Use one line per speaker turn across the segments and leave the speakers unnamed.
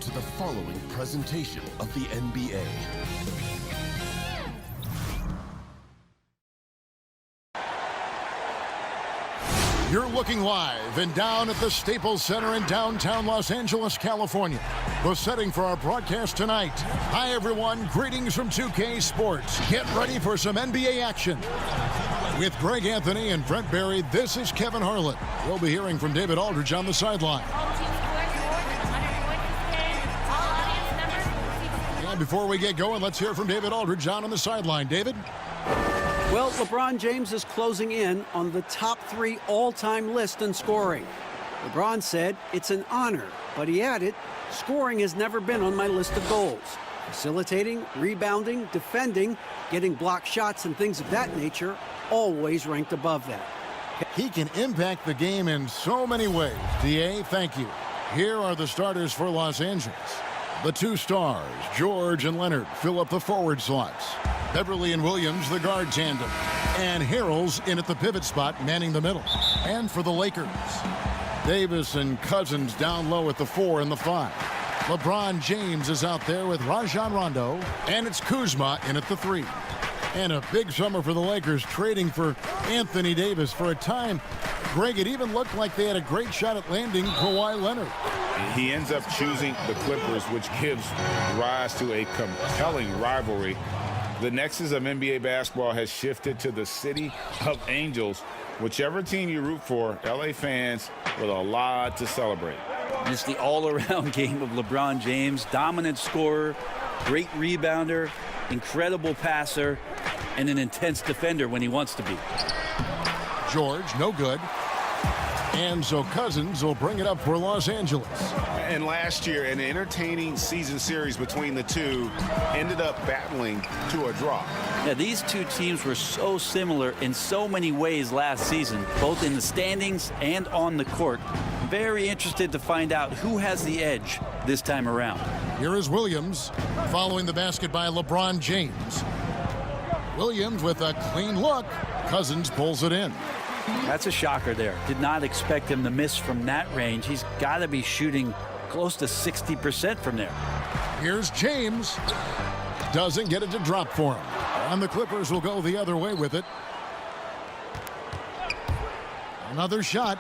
to the following presentation of the NBA.
You're looking live and down at the Staples Center in downtown Los Angeles, California. The setting for our broadcast tonight. Hi, everyone. Greetings from 2K Sports. Get ready for some NBA action. With Greg Anthony and Brent Barry, this is Kevin Harlan. We'll be hearing from David Aldridge on the sideline. And before we get going, let's hear from David Aldridge on the sideline. David?
Well, LeBron James is closing in on the top 3 all-time list in scoring. LeBron said, "It's an honor," but he added, "Scoring has never been on my list of goals. Facilitating, rebounding, defending, getting blocked shots and things of that nature always ranked above that."
He can impact the game in so many ways. DA, thank you. Here are the starters for Los Angeles. The 2 stars, George and Leonard, fill up the forward slots. Beverly and Williams, the guard tandem. And Harrell's in at the pivot spot, manning the middle. And for the Lakers, Davis and Cousins down low at the 4 and the 5. LeBron James is out there with Rajon Rondo. And it's Kuzma in at the 3. And a big summer for the Lakers, trading for Anthony Davis. For a time, Greg, it even looked like they had a great shot at landing Kawhi Leonard.
He ends up choosing the Clippers, which gives rise to a compelling rivalry. The nexus of NBA basketball has shifted to the city of angels. Whichever team you root for, LA fans with a lot to celebrate.
It's the all-around game of LeBron James. Dominant scorer, great rebounder, incredible passer, and an intense defender when he wants to be.
George, no good. And so Cousins will bring it up for Los Angeles.
And last year, an entertaining season series between the two ended up battling to a draw.
Yeah, these two teams were so similar in so many ways last season, both in the standings and on the court. Very interested to find out who has the edge this time around.
Here is Williams following the basket by LeBron James. Williams with a clean look. Cousins pulls it in.
That's a shocker there. Did not expect him to miss from that range. He's got to be shooting close to 60% from there.
Here's James. Doesn't get it to drop for him. And the Clippers will go the other way with it. Another shot.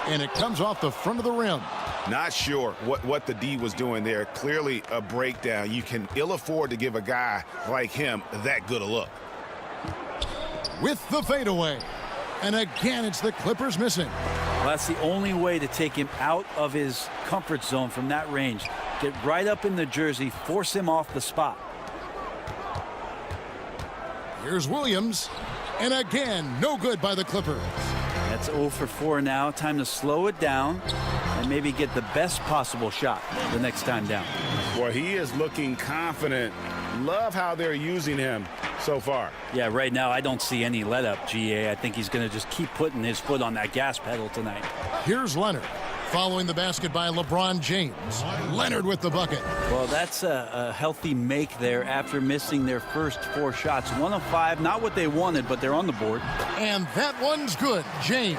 And it comes off the front of the rim.
Not sure what the D was doing there. Clearly a breakdown. You can ill afford to give a guy like him that good a look.
With the fadeaway. And again, it's the Clippers missing.
Well, that's the only way to take him out of his comfort zone from that range. Get right up in the jersey, force him off the spot.
Here's Williams. And again, no good by the Clippers.
That's 0 for 4 now. Time to slow it down and maybe get the best possible shot the next time down.
Well, he is looking confident. Love how they're using him so far.
Yeah, right now I don't see any let up, GA. I think he's going to just keep putting his foot on that gas pedal tonight.
Here's Leonard following the basket by LeBron James. Leonard with the bucket.
Well, that's a healthy make there after missing their first 4 shots. 1 of 5, not what they wanted, but they're on the board.
And that one's good. James.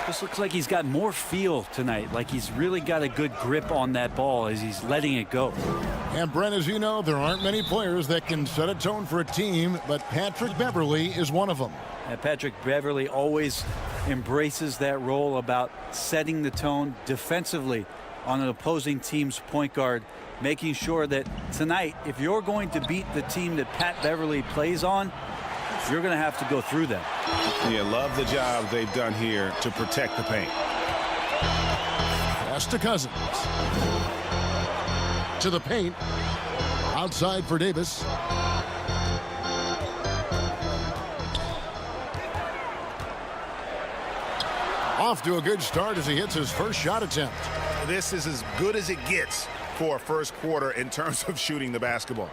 This looks like he's got more feel tonight, like he's really got a good grip on that ball as he's letting it go.
And Brent, as you know, there aren't many players that can set a tone for a team, but Patrick Beverly is one of them.
And Patrick Beverly always embraces that role about setting the tone defensively on an opposing team's point guard, making sure that tonight, if you're going to beat the team that Pat Beverly plays on, you're going to have to go through them.
Yeah, love the job they've done here to protect the paint.
Pass to Cousins. To the paint. Outside for Davis. Off to a good start as he hits his first shot attempt.
This is as good as it gets for a first quarter in terms of shooting the basketball.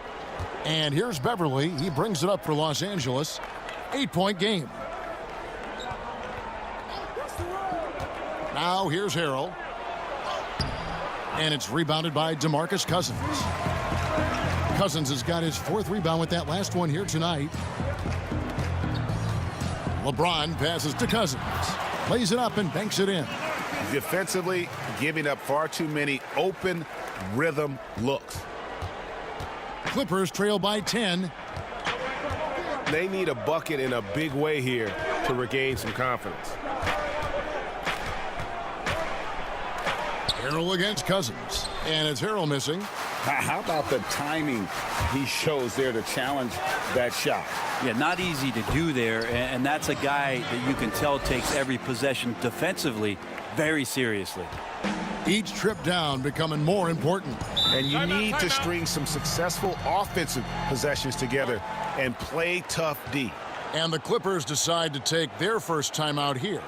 And here's Beverly. He brings it up for Los Angeles. 8-point game. Now here's Harrell. And it's rebounded by DeMarcus Cousins. Cousins has got his 4th rebound with that last one here tonight. LeBron passes to Cousins. Plays it up and banks it in.
Defensively, giving up far too many open rhythm looks.
Clippers trail by 10.
They need a bucket in a big way here to regain some confidence.
Harrell against Cousins. And it's Harrell missing.
How about the timing he shows there to challenge that shot?
Yeah, not easy to do there, and that's a guy that you can tell takes every possession defensively very seriously.
Each trip down becoming more important.
And you need to string some successful offensive possessions together and play tough D.
And the Clippers decide to take their first time out here.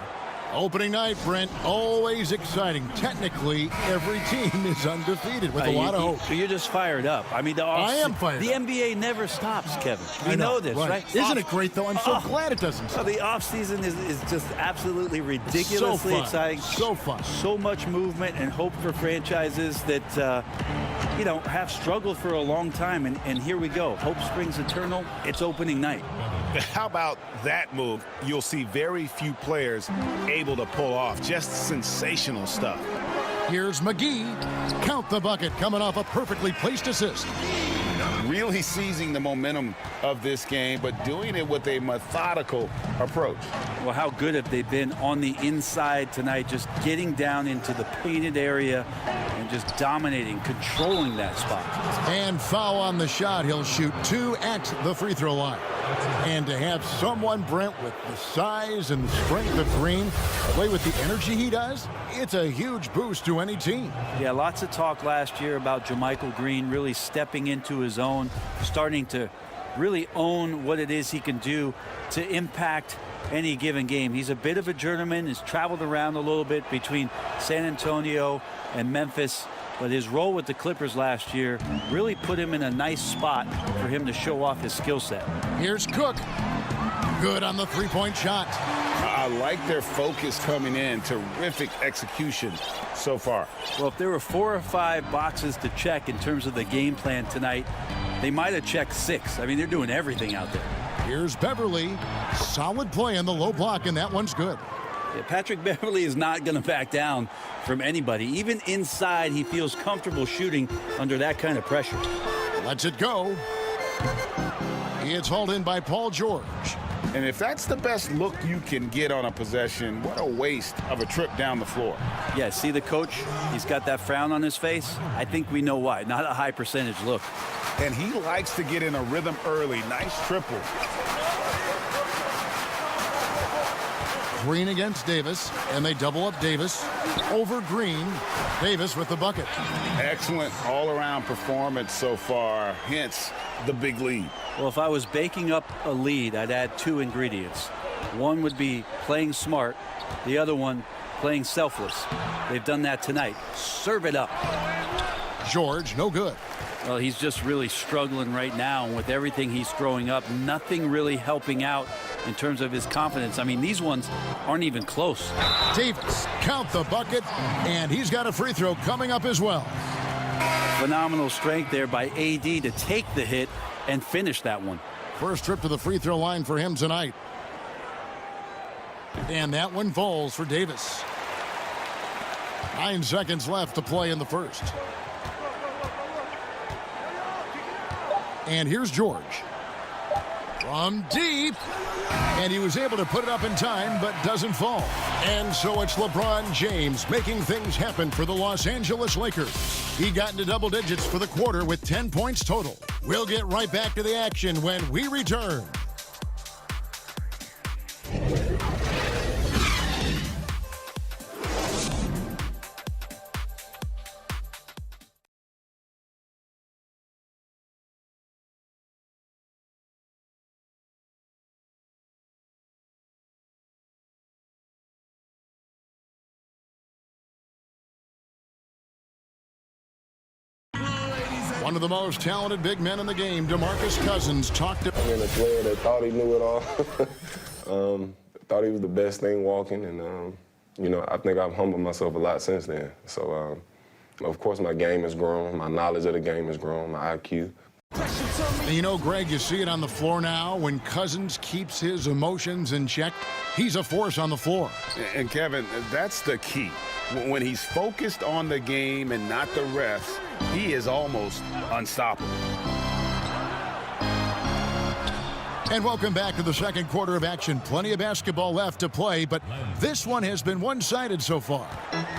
Opening night, Brent, always exciting. Technically, every team is undefeated with a lot of hope.
You're just fired up. I mean,
I am fired
The
up.
NBA never stops, Kevin. We
I
know this, right?
Isn't it great, though? I'm so glad it doesn't
So
stop.
the offseason is just absolutely ridiculously
fun.
exciting.
So fun.
So much movement and hope for franchises that, have struggled for a long time. And here we go. Hope springs eternal. It's opening night.
How about that move? You'll see very few players able to pull off. Just sensational stuff.
Here's McGee. Count the bucket coming off a perfectly placed assist.
Really seizing the momentum of this game, but doing it with a methodical approach.
Well, how good have they been on the inside tonight, just getting down into the painted area and just dominating, controlling that spot.
And foul on the shot. He'll shoot 2 at the free throw line. And to have someone, Brent, with the size and the strength of Green play with the energy he does, it's a huge boost to any team.
Yeah, lots of talk last year about JaMychal Green really stepping into his own, starting to really own what it is he can do to impact any given game. He's a bit of a journeyman, has traveled around a little bit between San Antonio and Memphis, but his role with the Clippers last year really put him in a nice spot for him to show off his skill set.
Here's Cook. Good on the three-point shot.
I like their focus coming in. Terrific execution so far.
Well, if there were 4 or 5 boxes to check in terms of the game plan tonight, they might have checked 6. I mean, they're doing everything out there.
Here's Beverly. Solid play on the low block, and that one's good.
Yeah, Patrick Beverly is not going to back down from anybody. Even inside, he feels comfortable shooting under that kind of pressure.
Lets it go. It's hauled in by Paul George.
And if that's the best look you can get on a possession, what a waste of a trip down the floor.
Yeah, see the coach? He's got that frown on his face. I think we know why. Not a high percentage look.
And he likes to get in a rhythm early. Nice triple.
Green against Davis, and they double up Davis over Green. Davis with the bucket.
Excellent all-around performance so far, hence the big lead.
Well, if I was baking up a lead, I'd add 2 ingredients. One would be playing smart. The other one, playing selfless. They've done that tonight. Serve it up.
George, no good.
Well, he's just really struggling right now. And with everything he's throwing up, nothing really helping out in terms of his confidence. I mean, these ones aren't even close.
Davis, count the bucket, and he's got a free throw coming up as well.
Phenomenal strength there by AD to take the hit and finish that one.
First trip to the free throw line for him tonight. And that one falls for Davis. 9 seconds left to play in the first. And here's George. From deep. And he was able to put it up in time, but doesn't fall. And so it's LeBron James making things happen for the Los Angeles Lakers. He got into double digits for the quarter with 10 points total. We'll get right back to the action when we return. One of the most talented big men in the game, DeMarcus Cousins, talked to...
Being a player that thought he knew it all, thought he was the best thing walking, and, I think I've humbled myself a lot since then. So, of course, my game has grown, my knowledge of the game has grown, my IQ.
And you know, Greg, you see it on the floor now. When Cousins keeps his emotions in check, he's a force on the floor.
And Kevin, that's the key. When he's focused on the game and not the refs, he is almost unstoppable.
And welcome back to the second quarter of action. Plenty of basketball left to play, but this one has been one-sided so far.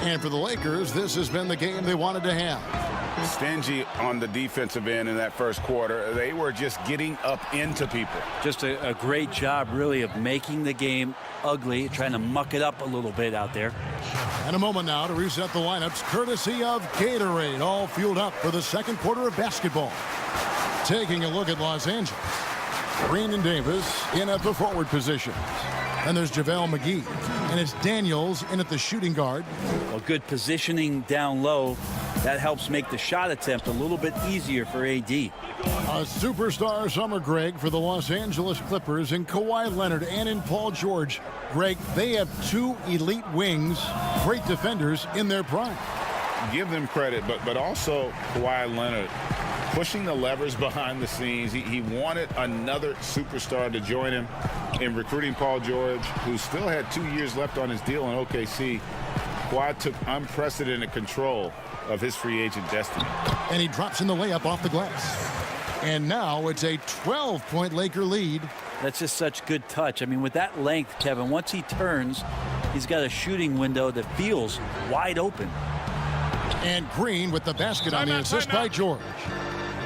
And for the Lakers, this has been the game they wanted to have.
Stingy on the defensive end in that first quarter. They were just getting up into people.
Just a great job, really, of making the game ugly, trying to muck it up a little bit out there.
And a moment now to reset the lineups, courtesy of Gatorade, all fueled up for the second quarter of basketball. Taking a look at Los Angeles. Green and Davis in at the forward position. And there's JaVale McGee. And it's Daniels in at the shooting guard.
Well, good positioning down low. That helps make the shot attempt a little bit easier for AD.
A superstar summer, Greg, for the Los Angeles Clippers in Kawhi Leonard and in Paul George. Greg, they have two elite wings, great defenders in their prime.
Give them credit, but also Kawhi Leonard pushing the levers behind the scenes. He wanted another superstar to join him in recruiting Paul George, who still had 2 years left on his deal in OKC. Kawhi took unprecedented control of his free agent destiny.
And he drops in the layup off the glass. And now it's a 12-point Laker lead.
That's just such good touch. I mean, with that length, Kevin, once he turns, he's got a shooting window that feels wide open.
And Green with the basket on the assist by George.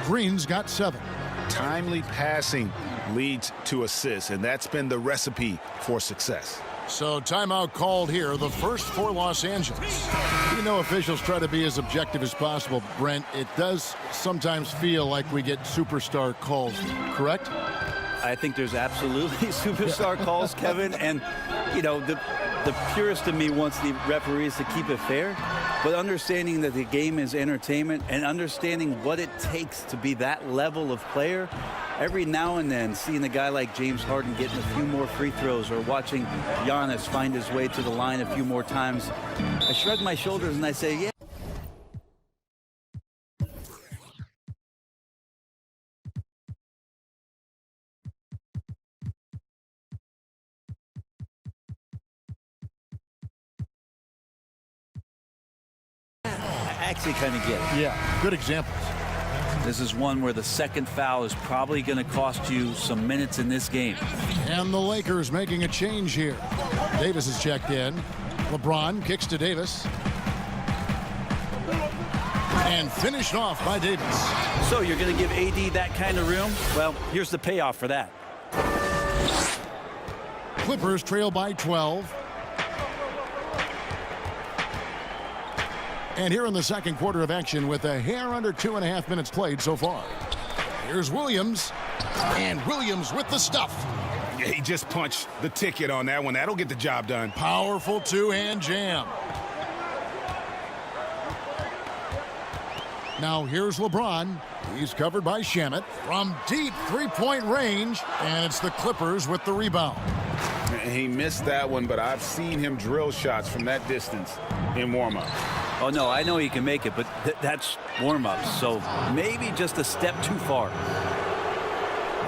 Green's got 7.
Timely passing leads to assists, and that's been the recipe for success.
So timeout called here, the first for Los Angeles. You know, officials try to be as objective as possible, Brent. It does sometimes feel like we get superstar calls, correct?
I think there's absolutely superstar calls, Kevin. And, you know, the purist in me wants the referees to keep it fair. But understanding that the game is entertainment and understanding what it takes to be that level of player, every now and then seeing a guy like James Harden getting a few more free throws or watching Giannis find his way to the line a few more times, I shrug my shoulders and I say, yeah. Actually kind of get it.
Yeah, good examples.
This is one where the second foul is probably going to cost you some minutes in this game.
And the Lakers making a change here. Davis is checked in. LeBron kicks to Davis. And finished off by Davis.
So you're going to give AD that kind of room? Well, here's the payoff for that.
Clippers trail by 12. And here in the second quarter of action with a hair under 2.5 minutes played so far. Here's Williams. And Williams with the stuff.
Yeah, he just punched the ticket on that one. That'll get the job done.
Powerful two-hand jam. Now here's LeBron. He's covered by Shamet from deep three-point range. And it's the Clippers with the rebound.
He missed that one, but I've seen him drill shots from that distance in warm-up.
Oh, no, I know he can make it, but that's warm-up, so maybe just a step too far.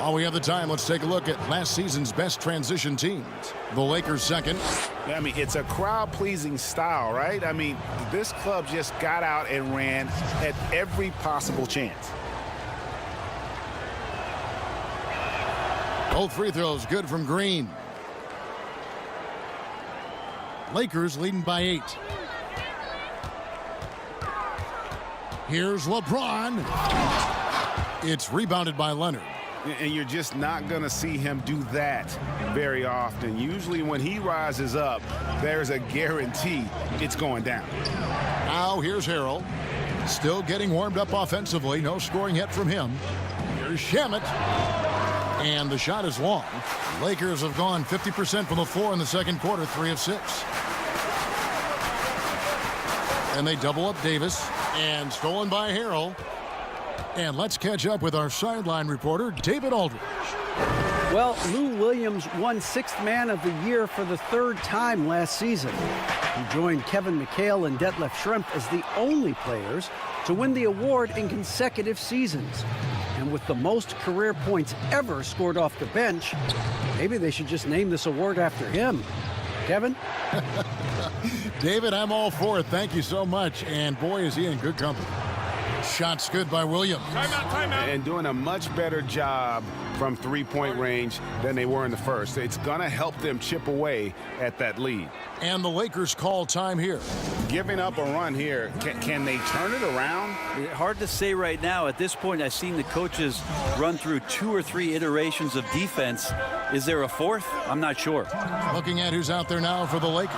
While we have the time, let's take a look at last season's best transition teams. The Lakers second.
I mean, it's a crowd-pleasing style, right? I mean, this club just got out and ran at every possible chance.
Both free throws good from Green. Lakers leading by 8. Here's LeBron. It's rebounded by Leonard.
And you're just not going to see him do that very often. Usually when he rises up, there's a guarantee it's going down.
Now here's Harrell. Still getting warmed up offensively. No scoring yet from him. Here's Shamet. And the shot is long. Lakers have gone 50% from the floor in the second quarter, 3 of 6. And they double up Davis. And stolen by Harrell. And let's catch up with our sideline reporter, David Aldridge.
Well, Lou Williams won 6th Man of the Year for the 3rd time last season. He joined Kevin McHale and Detlef Schrempf as the only players to win the award in consecutive seasons. And with the most career points ever scored off the bench, maybe they should just name this award after him. Kevin?
David, I'm all for it. Thank you so much. And boy, is he in good company. Shots good by Williams.
Timeout. And doing a much better job from three-point range than they were in the first. It's going to help them chip away at that lead.
And the Lakers call time here.
Giving up a run here, can they turn it around?
Hard to say right now. At this point, I've seen the coaches run through 2 or 3 iterations of defense. Is there a fourth? I'm not sure.
Looking at who's out there now for the Lakers.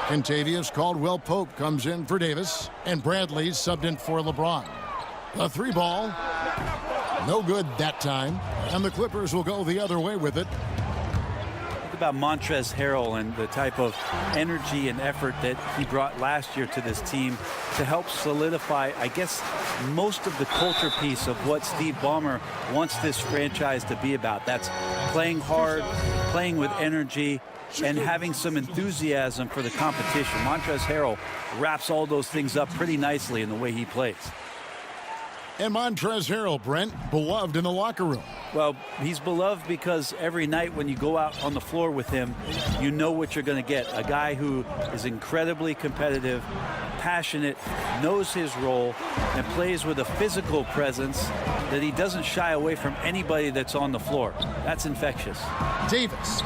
Kentavious Caldwell-Pope comes in for Davis, and Bradley's subbed in for LeBron. The 3 ball, no good that time, and the Clippers will go the other way with it.
Think about Montrezl Harrell and the type of energy and effort that he brought last year to this team to help solidify, I guess, most of the culture piece of what Steve Ballmer wants this franchise to be about. That's playing hard, playing with energy, and having some enthusiasm for the competition. Montrezl Harrell wraps all those things up pretty nicely in the way he plays.
And Montrezl Harrell, Brent, beloved in the locker room.
Well, he's beloved because every night when you go out on the floor with him, you know what you're going to get. A guy who is incredibly competitive, passionate, knows his role, and plays with a physical presence that he doesn't shy away from anybody that's on the floor. That's infectious.
Davis.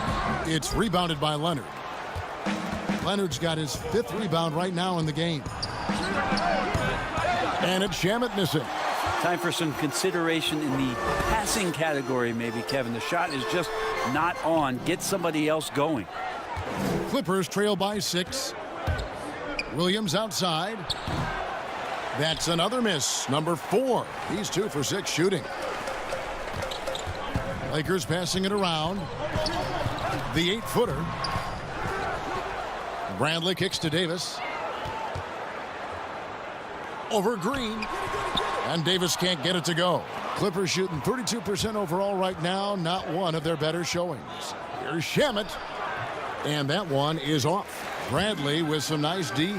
It's rebounded by Leonard. Leonard's got his 5th rebound right now in the game. And it's Shamet missing.
Time for some consideration in the passing category, maybe, Kevin. The shot is just not on. Get somebody else going.
Clippers trail by 6. Williams outside. That's another miss. Number 4. He's 2 for 6 shooting. Lakers passing it around. The 8-footer. Bradley kicks to Davis. Over Green. And Davis can't get it to go. Clippers shooting 32% overall right now. Not one of their better showings. Here's Shamet. And that one is off. Bradley with some nice D.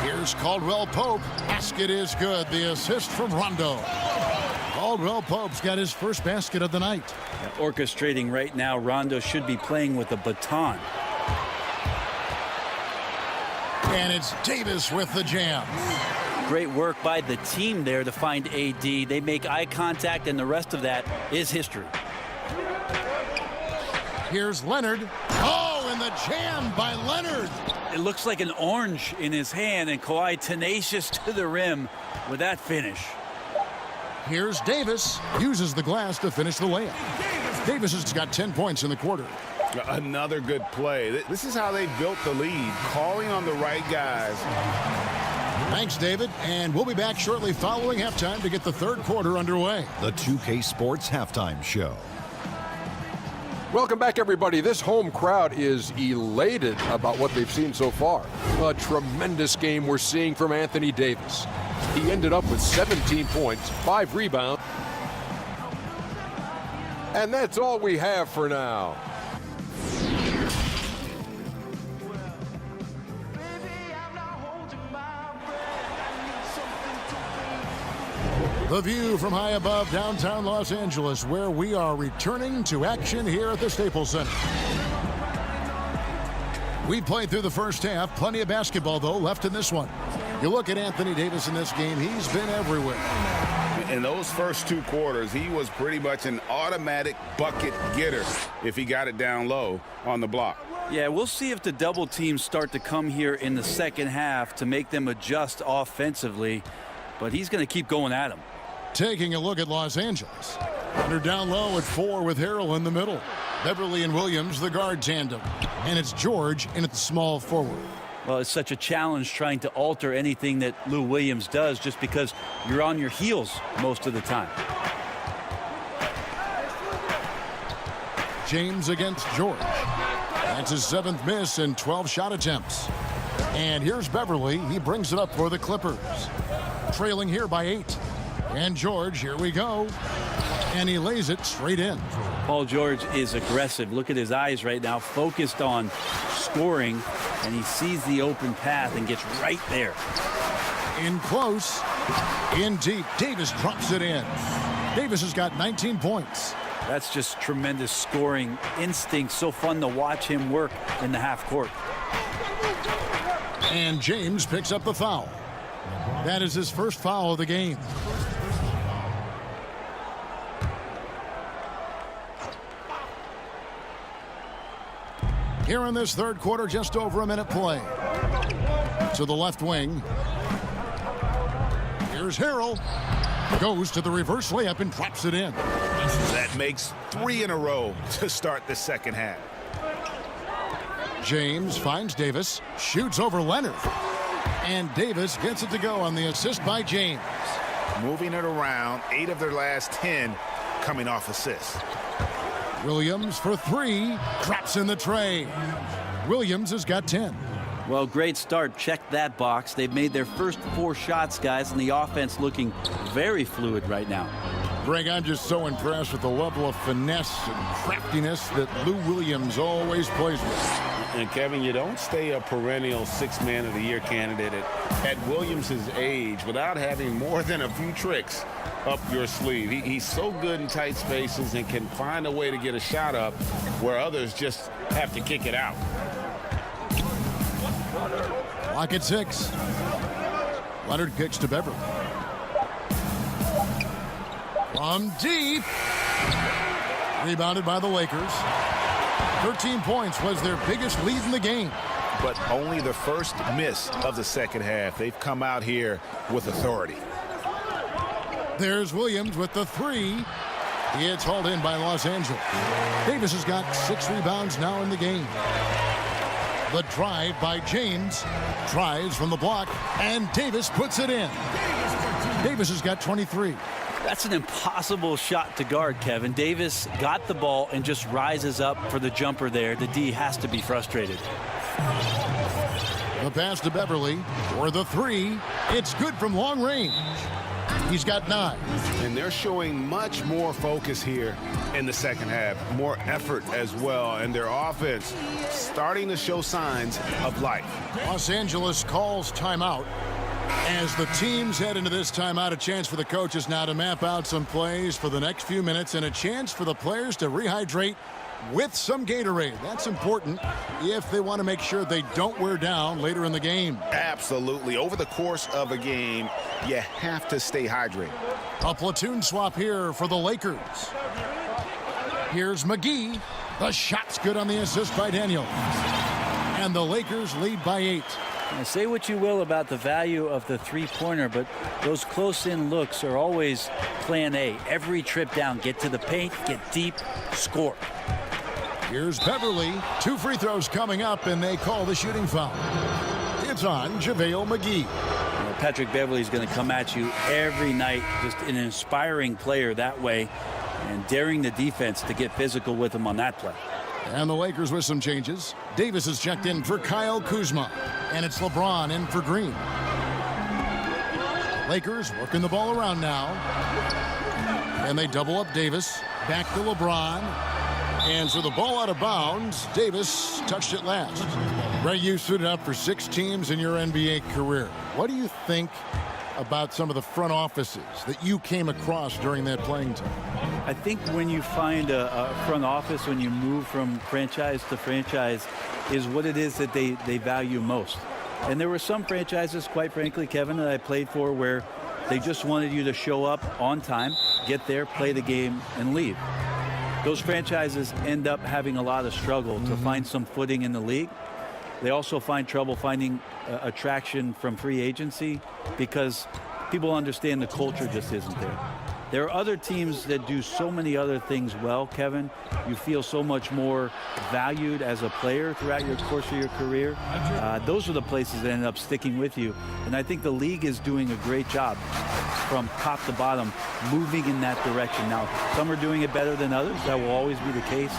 Here's Caldwell-Pope. Basket is good. The assist from Rondo. Caldwell-Pope's got his first basket of the night.
Orchestrating right now. Rondo should be playing with a baton.
And it's Davis with the jam.
Great work by the team there to find AD. They make eye contact, and the rest of that is history.
Here's Leonard. Oh, and the jam by Leonard.
It looks like an orange in his hand, and Kawhi tenacious to the rim with that finish.
Here's Davis. Uses the glass to finish the layup. Davis has got 10 points in the quarter.
Another good play. This is how they built the lead, calling on the right guys.
Thanks, David. And we'll be back shortly following halftime to get the 3rd quarter underway.
The 2K Sports Halftime Show.
Welcome back, everybody. This home crowd is elated about what they've seen so far. A tremendous game we're seeing from Anthony Davis. He ended up with 17 points, 5 rebounds. And that's all we have for now.
The view from high above downtown Los Angeles, where we are returning to action here at the Staples Center. We played through the first half. Plenty of basketball, though, left in this one. You look at Anthony Davis in this game, he's been everywhere.
In those first 2 quarters, he was pretty much an automatic bucket getter if he got it down low on the block.
Yeah, we'll see if the double teams start to come here in the second half to make them adjust offensively, but he's going to keep going at them.
Taking a look at Los Angeles. They're down low at 4 with Harrell in the middle. Beverly and Williams, the guard tandem. And it's George in at the small forward.
Well, it's such a challenge trying to alter anything that Lou Williams does just because you're on your heels most of the time.
James against George. That's his 7th miss in 12 shot attempts. And here's Beverly. He brings it up for the Clippers. Trailing here by 8. And George, here we go. And he lays it straight in.
Paul George is aggressive. Look at his eyes right now, focused on scoring, and he sees the open path and gets right there.
In close, in deep, Davis drops it in. Davis has got 19 points.
That's just tremendous scoring instinct. So fun to watch him work in the half court.
And James picks up the foul. That is his first foul of the game. Here in this third quarter, just over a minute play. To the left wing. Here's Harrell. Goes to the reverse layup and drops it in.
That makes 3 in a row to start the second half.
James finds Davis, shoots over Leonard. And Davis gets it to go on the assist by James.
Moving it around, 8 of their last 10 coming off assists.
Williams for 3, drops in the tray. Williams has got 10.
Well, great start. Check that box. They've made their first 4 shots, guys, and the offense looking very fluid right now.
Greg, I'm just so impressed with the level of finesse and craftiness that Lou Williams always plays with.
And Kevin, you don't stay a perennial 6th Man of the Year candidate at Williams' age without having more than a few tricks up your sleeve. He's so good in tight spaces and can find a way to get a shot up where others just have to kick it out.
Clock at 6. Leonard kicks to Beverly. From deep. Rebounded by the Lakers. 13 points was their biggest lead in the game.
But only the first miss of the second half. They've come out here with authority.
There's Williams with the 3. It's hauled in by Los Angeles. Davis has got 6 rebounds now in the game. The drive by James. Drives from the block, and Davis puts it in. Davis has got 23.
That's an impossible shot to guard, Kevin. Davis got the ball and just rises up for the jumper there. The D has to be frustrated.
The pass to Beverly for the 3. It's good from long range. He's got 9.
And they're showing much more focus here in the second half. More effort as well. And their offense starting to show signs of life.
Los Angeles calls timeout. As the teams head into this timeout, a chance for the coaches now to map out some plays for the next few minutes and a chance for the players to rehydrate with some Gatorade. That's important if they want to make sure they don't wear down later in the game.
Absolutely. Over the course of a game, you have to stay hydrated.
A platoon swap here for the Lakers. Here's McGee. The shot's good on the assist by Daniels. And the Lakers lead by 8.
Now, say what you will about the value of the three-pointer, but those close-in looks are always plan A. Every trip down, get to the paint, get deep, score.
Here's Beverly. 2 free throws coming up, and they call the shooting foul. It's on JaVale McGee.
Patrick Beverly is going to come at you every night, just an inspiring player that way, and daring the defense to get physical with him on that play.
And the Lakers with some changes. Davis is checked in for Kyle Kuzma, and it's LeBron in for Green. Lakers working the ball around now, and they double up Davis. Back to LeBron. And so the ball out of bounds. Davis touched it last. Ray, you suited up for 6 teams in your NBA career. What do you think about some of the front offices that you came across during that playing time?
I think when you find a front office, when you move from franchise to franchise, is what it is that they value most. And there were some franchises, quite frankly, Kevin, that I played for where they just wanted you to show up on time, get there, play the game, and leave. Those franchises end up having a lot of struggle to find some footing in the league. They also find trouble finding attraction from free agency because people understand the culture just isn't there. There are other teams that do so many other things well, Kevin. You feel so much more valued as a player throughout your course of your career. Those are the places that end up sticking with you. And I think the league is doing a great job from top to bottom, moving in that direction. Now, some are doing it better than others. That will always be the case.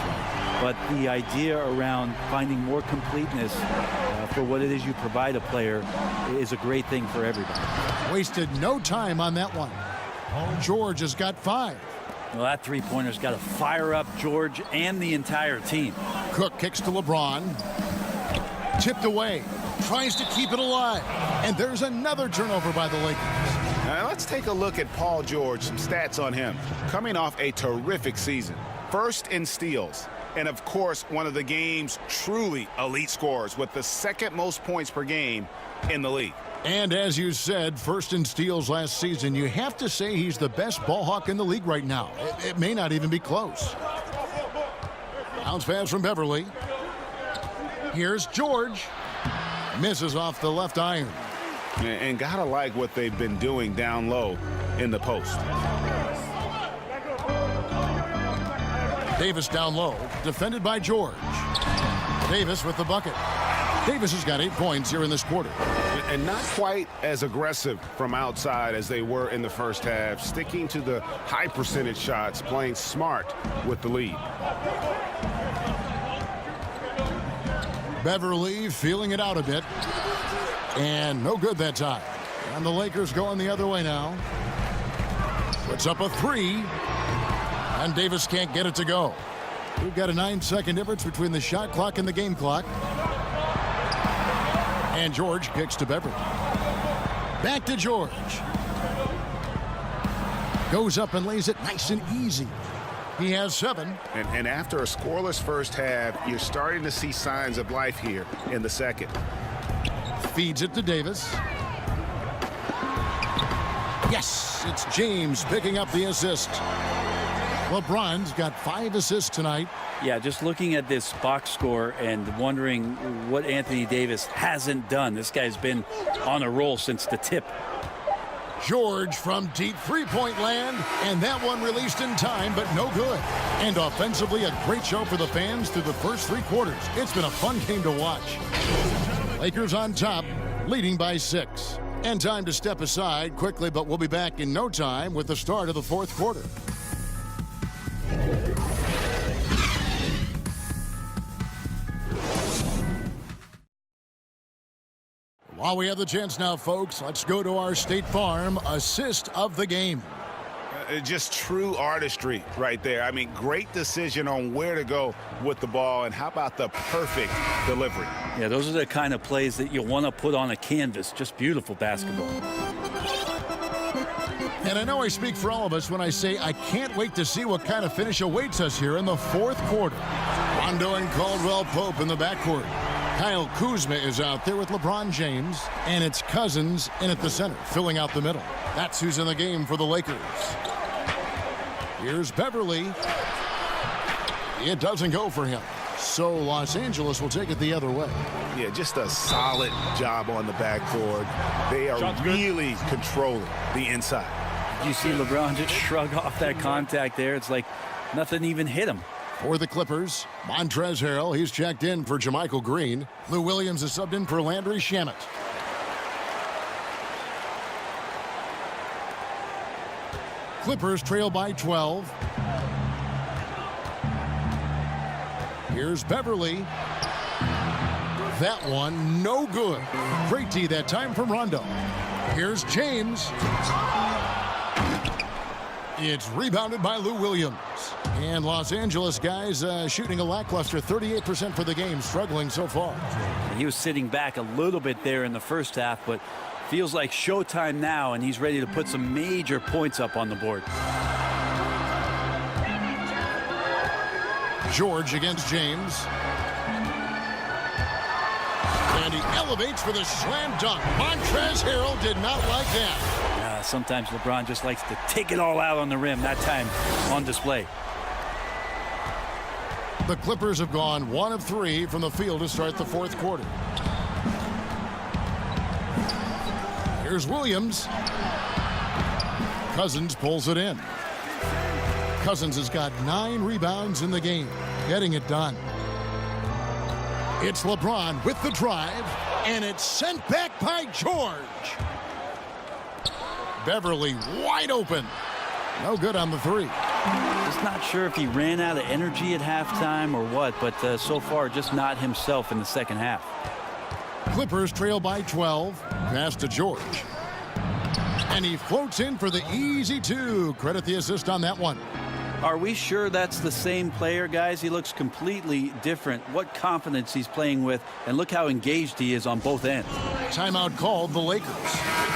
But the idea around finding more completeness for what it is you provide a player is a great thing for everybody.
Wasted no time on that one. George has got 5.
Well, that three-pointer's got to fire up George and the entire team.
Cook kicks to LeBron. Tipped away. Tries to keep it alive. And there's another turnover by the Lakers.
Now let's take a look at Paul George, some stats on him. Coming off a terrific season. First in steals. And, of course, one of the game's truly elite scorers with the second most points per game in the league.
And as you said, first in steals last season. You have to say he's the best ball hawk in the league right now. It may not even be close. Bounce pass from Beverly. Here's George. Misses off the left iron.
And gotta like what they've been doing down low in the post.
Davis down low, defended by George. Davis with the bucket. Davis has got 8 points here in this quarter.
And not quite as aggressive from outside as they were in the first half, sticking to the high percentage shots, playing smart with the lead.
Beverly feeling it out a bit. And no good that time. And the Lakers going the other way now. Puts up a 3. And Davis can't get it to go. We've got a 9-second difference between the shot clock and the game clock. And George kicks to Beverly. Back to George. Goes up and lays it nice and easy. He has 7.
And after a scoreless first half, you're starting to see signs of life here in the second.
Feeds it to Davis. Yes, it's James picking up the assist. LeBron's got 5 assists tonight.
Yeah, just looking at this box score and wondering what Anthony Davis hasn't done. This guy's been on a roll since the tip.
George from deep three-point land, and that one released in time, but no good. And offensively, a great show for the fans through the first 3 quarters. It's been a fun game to watch. Lakers on top, leading by 6. And time to step aside quickly, but we'll be back in no time with the start of the 4th quarter. While we have the chance now, folks, let's go to our State Farm assist of the game.
Just true artistry right there. I mean, great decision on where to go with the ball, and how about the perfect delivery?
Yeah, those are the kind of plays that you want to put on a canvas. Just beautiful basketball.
And I know I speak for all of us when I say I can't wait to see what kind of finish awaits us here in the 4th quarter. Rondo and Caldwell Pope in the backcourt. Kyle Kuzma is out there with LeBron James, and it's Cousins in at the center, filling out the middle. That's who's in the game for the Lakers. Here's Beverly. It doesn't go for him. So Los Angeles will take it the other way.
Yeah, just a solid job on the backboard. They are really controlling the inside.
You see LeBron just shrug off that contact there. It's like nothing even hit him.
For the Clippers, Montrezl Harrell, he's checked in for Jermichael Green. Lou Williams is subbed in for Landry Shamet. Clippers trail by 12. Here's Beverly. That one, no good. Great D that time from Rondo. Here's James. It's rebounded by Lou Williams. And Los Angeles guys shooting a lackluster 38% for the game, struggling so far.
He was sitting back a little bit there in the first half, but feels like showtime now, and he's ready to put some major points up on the board.
George against James. And he elevates for the slam dunk. Montrezl Harrell did not like that.
Sometimes LeBron just likes to take it all out on the rim, that time on display.
The Clippers have gone 1 of 3 from the field to start the 4th quarter. Here's Williams. Cousins pulls it in. Cousins has got 9 rebounds in the game, getting it done. It's LeBron with the drive, and it's sent back by George. Beverly wide open. No good on the 3.
Just not sure if he ran out of energy at halftime or what, but so far just not himself in the second half.
Clippers trail by 12. Pass to George. And he floats in for the easy 2. Credit the assist on that one.
Are we sure that's the same player, guys? He looks completely different. What confidence he's playing with, and look how engaged he is on both ends.
Timeout called the Lakers.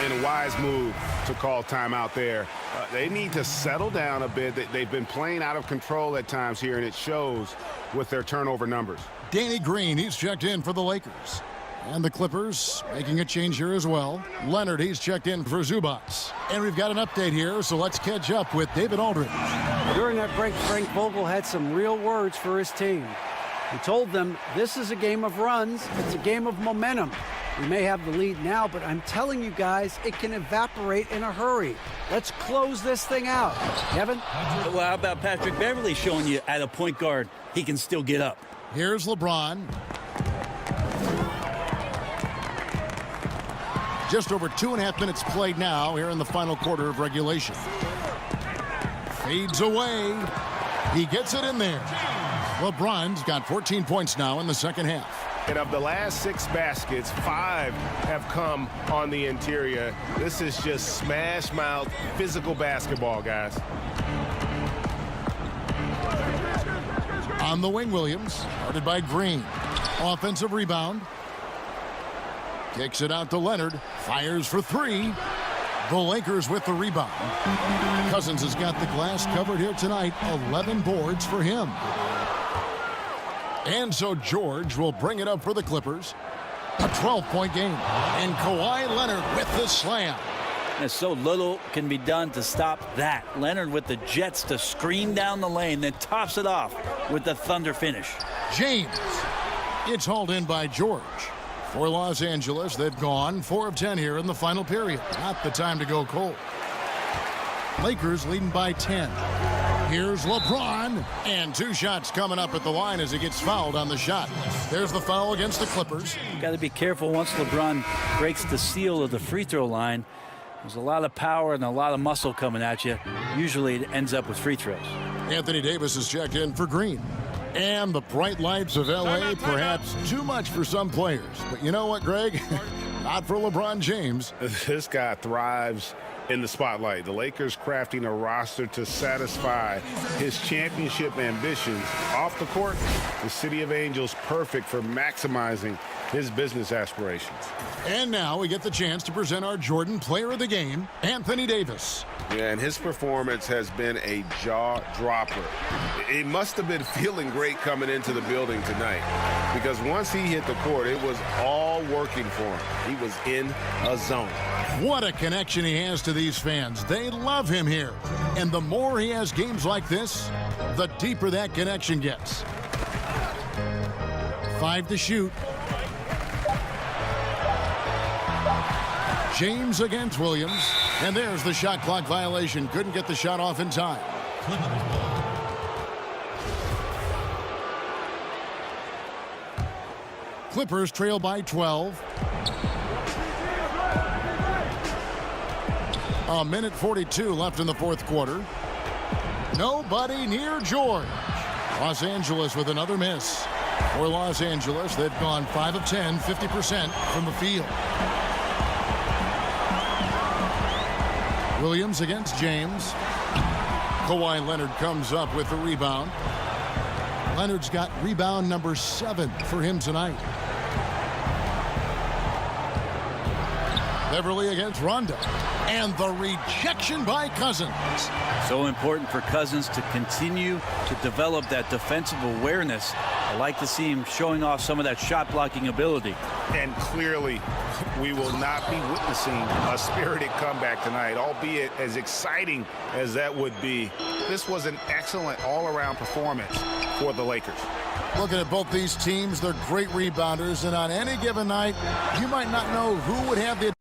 And a wise move to call timeout there. They need to settle down a bit. They've been playing out of control at times here, and it shows with their turnover numbers.
Danny Green, he's checked in for the Lakers. And the Clippers making a change here as well. Leonard, he's checked in for Zubats. And we've got an update here, so let's catch up with David Aldridge.
During that break, Frank Vogel had some real words for his team. He told them, this is a game of runs. It's a game of momentum. We may have the lead now, but I'm telling you guys, it can evaporate in a hurry. Let's close this thing out. Kevin?
Well, how about Patrick Beverly showing you at a point guard he can still get up?
Here's LeBron. Just over 2.5 minutes played now here in the final quarter of regulation. Fades away. He gets it in there. LeBron's got 14 points now in the second half.
And of the last 6 baskets, 5 have come on the interior. This is just smash mouth physical basketball, guys.
On the wing, Williams, started by Green. Offensive rebound. Kicks it out to Leonard. Fires for 3. The Lakers with the rebound. Cousins has got the glass covered here tonight. 11 boards for him. And so George will bring it up for the Clippers. A 12-point game. And Kawhi Leonard with the slam.
And so little can be done to stop that. Leonard with the Jets to scream down the lane, then tops it off with the thunder finish.
James. It's hauled in by George. For Los Angeles, they've gone 4 of 10 here in the final period. Not the time to go cold. Lakers leading by 10. Here's LeBron. And 2 shots coming up at the line as he gets fouled on the shot. There's the foul against the Clippers.
Got to be careful once LeBron breaks the seal of the free throw line. There's a lot of power and a lot of muscle coming at you. Usually it ends up with free throws.
Anthony Davis is checked in for Green. And the bright lights of L.A. perhaps too much for some players. But you know what, Greg? Not for LeBron James.
This guy thrives in the spotlight. The Lakers crafting a roster to satisfy his championship ambitions. Off the court, the City of Angels perfect for maximizing his business aspirations.
And now we get the chance to present our Jordan Player of the Game, Anthony Davis.
Yeah, and his performance has been a jaw-dropper. It must have been feeling great coming into the building tonight, because once he hit the court, it was all working for him. He was in a zone.
What a connection he has to these fans. They love him here. And the more he has games like this, the deeper that connection gets. 5 to shoot. James against Williams. And there's the shot clock violation. Couldn't get the shot off in time. Clippers trail by 12. A minute 42 left in the fourth quarter. Nobody near George. Los Angeles with another miss. For Los Angeles, they've gone 5 of 10, 50% from the field. Williams against James. Kawhi Leonard comes up with the rebound. Leonard's got rebound number 7 for him tonight. Beverly against Rondo. And the rejection by Cousins.
So important for Cousins to continue to develop that defensive awareness. I like to see him showing off some of that shot blocking ability.
And clearly, we will not be witnessing a spirited comeback tonight, albeit as exciting as that would be. This was an excellent all-around performance for the Lakers.
Looking at both these teams, they're great rebounders, and on any given night, you might not know who would have the